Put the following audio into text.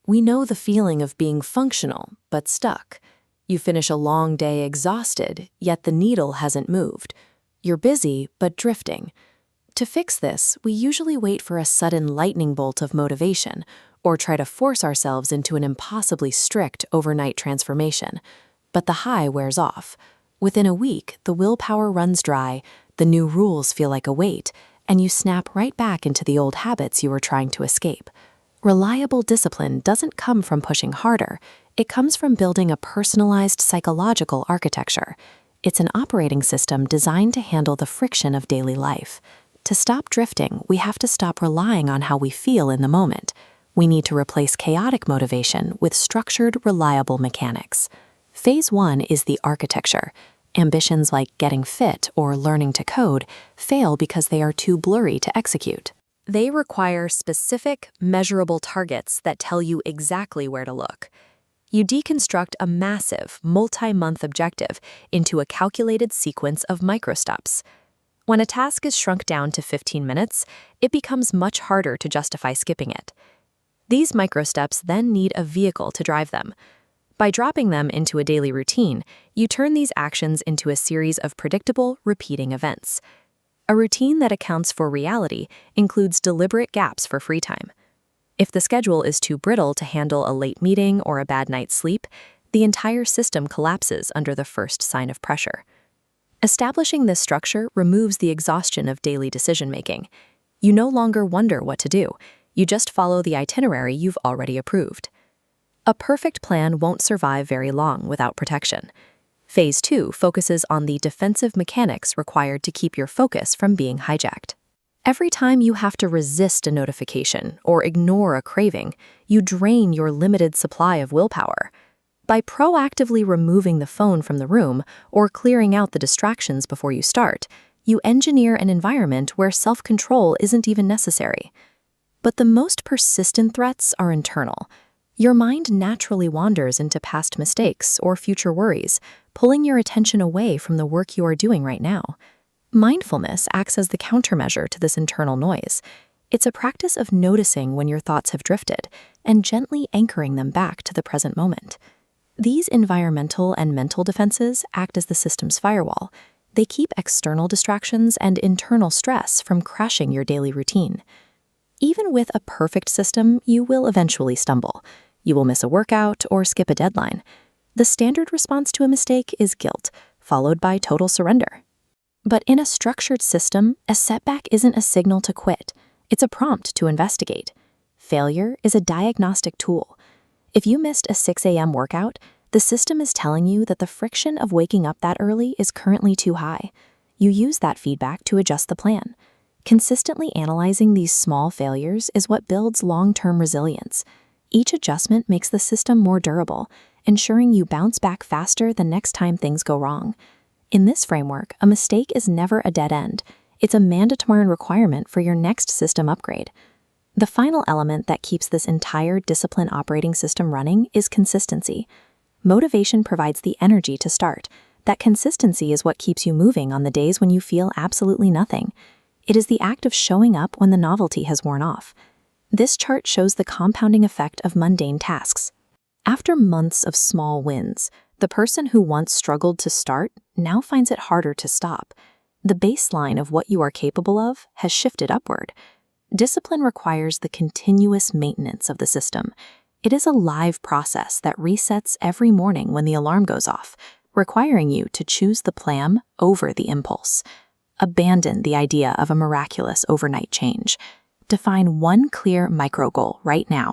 We know the feeling of being functional, but stuck. You finish a long day exhausted, yet the needle hasn't moved. You're busy, but drifting. To fix this, we usually wait for a sudden lightning bolt of motivation, or try to force ourselves into an impossibly strict overnight transformation. But the high wears off. Within a week, the willpower runs dry, the new rules feel like a weight, and you snap right back into the old habits you were trying to escape. Reliable discipline doesn't come from pushing harder. It comes from building a personalized psychological architecture. It's an operating system designed to handle the friction of daily life. To stop drifting, we have to stop relying on how we feel in the moment. We need to replace chaotic motivation with structured, reliable mechanics. Phase 1 is the architecture. Ambitions like getting fit or learning to code fail because they are too blurry to execute. They require specific, measurable targets that tell you exactly where to look. You deconstruct a massive, multi-month objective into a calculated sequence of microsteps. When a task is shrunk down to 15 minutes, it becomes much harder to justify skipping it. These microsteps then need a vehicle to drive them. By dropping them into a daily routine, you turn these actions into a series of predictable, repeating events. A routine that accounts for reality includes deliberate gaps for free time. If the schedule is too brittle to handle a late meeting or a bad night's sleep, the entire system collapses under the first sign of pressure. Establishing this structure removes the exhaustion of daily decision-making. You no longer wonder what to do. You just follow the itinerary you've already approved. A perfect plan won't survive very long without protection. Phase 2 focuses on the defensive mechanics required to keep your focus from being hijacked. Every time you have to resist a notification or ignore a craving, you drain your limited supply of willpower. By proactively removing the phone from the room or clearing out the distractions before you start, you engineer an environment where self-control isn't even necessary. But the most persistent threats are internal. Your mind naturally wanders into past mistakes or future worries, pulling your attention away from the work you are doing right now. Mindfulness acts as the countermeasure to this internal noise. It's a practice of noticing when your thoughts have drifted and gently anchoring them back to the present moment. These environmental and mental defenses act as the system's firewall. They keep external distractions and internal stress from crashing your daily routine. Even with a perfect system, you will eventually stumble. You will miss a workout or skip a deadline. The standard response to a mistake is guilt, followed by total surrender. But in a structured system, a setback isn't a signal to quit. It's a prompt to investigate. Failure is a diagnostic tool. If you missed a 6 a.m. workout, the system is telling you that the friction of waking up that early is currently too high. You use that feedback to adjust the plan. Consistently analyzing these small failures is what builds long-term resilience. Each adjustment makes the system more durable, ensuring you bounce back faster the next time things go wrong. In this framework, a mistake is never a dead end. It's a mandatory requirement for your next system upgrade. The final element that keeps this entire discipline operating system running is consistency. Motivation provides the energy to start. That consistency is what keeps you moving on the days when you feel absolutely nothing. It is the act of showing up when the novelty has worn off. This chart shows the compounding effect of mundane tasks. After months of small wins, the person who once struggled to start now finds it harder to stop. The baseline of what you are capable of has shifted upward. Discipline requires the continuous maintenance of the system. It is a live process that resets every morning when the alarm goes off, requiring you to choose the plan over the impulse. Abandon the idea of a miraculous overnight change. Define one clear micro goal right now.